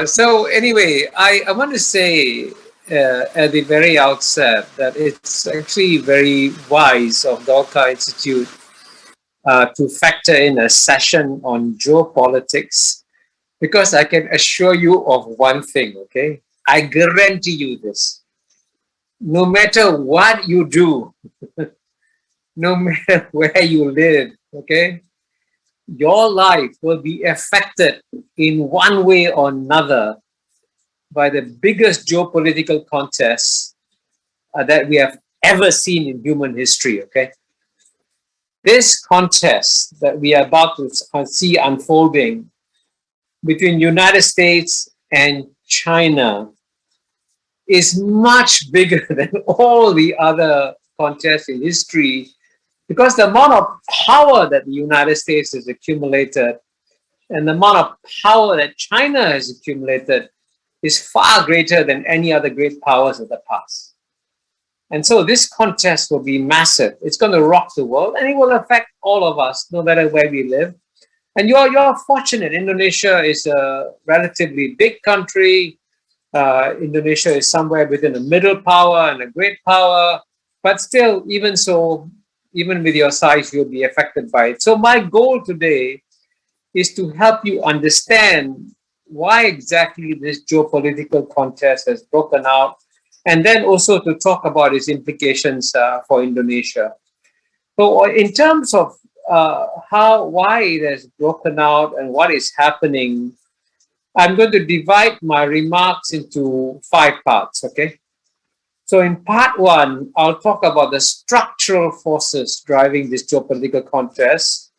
So anyway, I want to say at the very outset that it's actually very wise of Golkar Institute to factor in a session on geopolitics because I can assure you of one thing, okay? I guarantee you this. No matter what you do, no matter where you live, okay, your life will be affected in one way or another by the biggest geopolitical contest that we have ever seen in human history, okay? This contest that we are about to see unfolding between United States and China is much bigger than all the other contests in history because the amount of power that the United States has accumulated and the amount of power that China has accumulated is far greater than any other great powers of the past. And so this contest will be massive. It's going to rock the world and it will affect all of us, no matter where we live. And you're fortunate. Indonesia is a relatively big country. Indonesia is somewhere between a middle power and a great power. But still, even so, even with your size, you'll be affected by it. So my goal today is to help you understand why exactly this geopolitical contest has broken out, and then also to talk about its implications for Indonesia. So in terms of why it has broken out and what is happening, I'm going to divide my remarks into 5 parts, okay? So in part 1, I'll talk about the structural forces driving this geopolitical contest.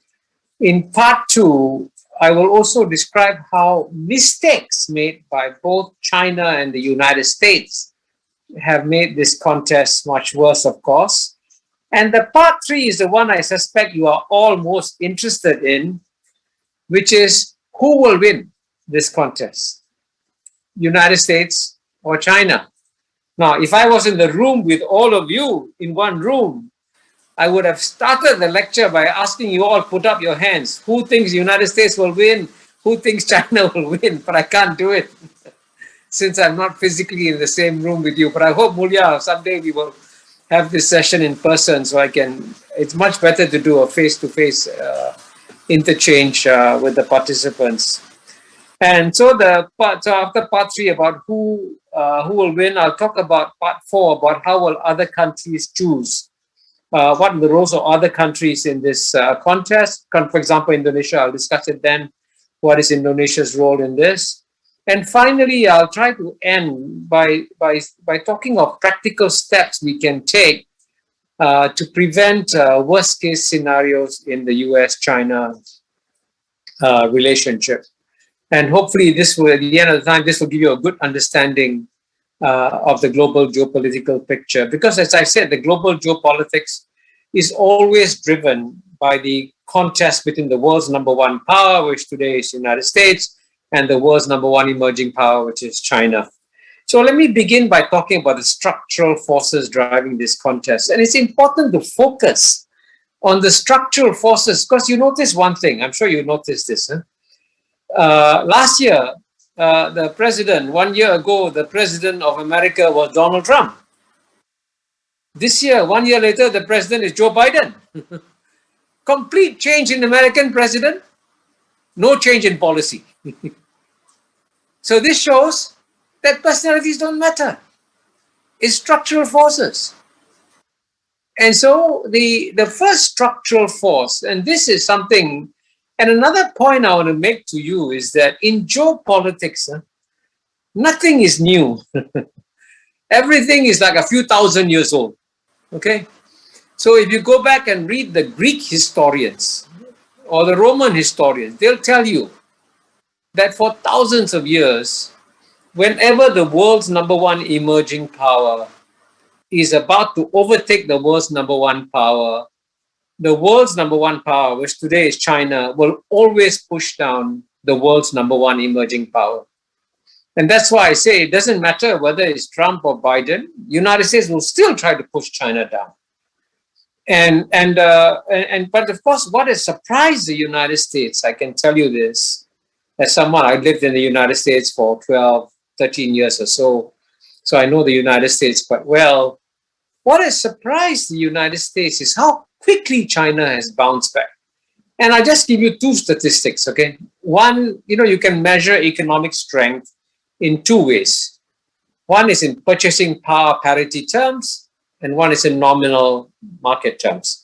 In part 2, I will also describe how mistakes made by both China and the United States have made this contest much worse, of course. And the part 3 is the one I suspect you are all most interested in, which is who will win this contest, United States or China? Now, if I was in the room with all of you in one room, I would have started the lecture by asking you all put up your hands. Who thinks the United States will win? Who thinks China will win? But I can't do it since I'm not physically in the same room with you. But I hope, Mulya, someday we will have this session in person so I can, it's much better to do a face-to-face interchange with the participants. And so after part 3 about who will win, I'll talk about part 4 about how will other countries choose. What are the roles of other countries in this contest? For example, Indonesia, I'll discuss it then. What is Indonesia's role in this? And finally, I'll try to end by talking of practical steps we can take to prevent worst case scenarios in the US-China relationship. And hopefully this will, at the end of the time, this will give you a good understanding of the global geopolitical picture. Because as I said, the global geopolitics is always driven by the contest between the world's number 1 power, which today is the United States, and the world's number 1 emerging power, which is China. So let me begin by talking about the structural forces driving this contest. And it's important to focus on the structural forces because you notice one thing. I'm sure you noticed this. Last year, the president, 1 year ago, the president of America was Donald Trump. This year, 1 year later, the president is Joe Biden. Complete change in American president, no change in policy. So this shows that personalities don't matter. It's structural forces. And so the first structural force, and this is something, and another point I want to make to you is that in geopolitics, nothing is new. Everything is like a few thousand years old. Okay? So if you go back and read the Greek historians or the Roman historians, they'll tell you that for thousands of years, whenever the world's number 1 emerging power is about to overtake the world's number 1 power, the world's number 1 power, which today is China, will always push down the world's number 1 emerging power. And that's why I say it doesn't matter whether it's Trump or Biden, United States will still try to push China down. But of course, what has surprised the United States, I can tell you this, As someone, I lived in the United States for 12, 13 years or so I know the United States quite well. What has surprised the United States is how quickly China has bounced back. And I just give you two statistics, okay? One, you can measure economic strength in two ways. One is in purchasing power parity terms, and one is in nominal market terms.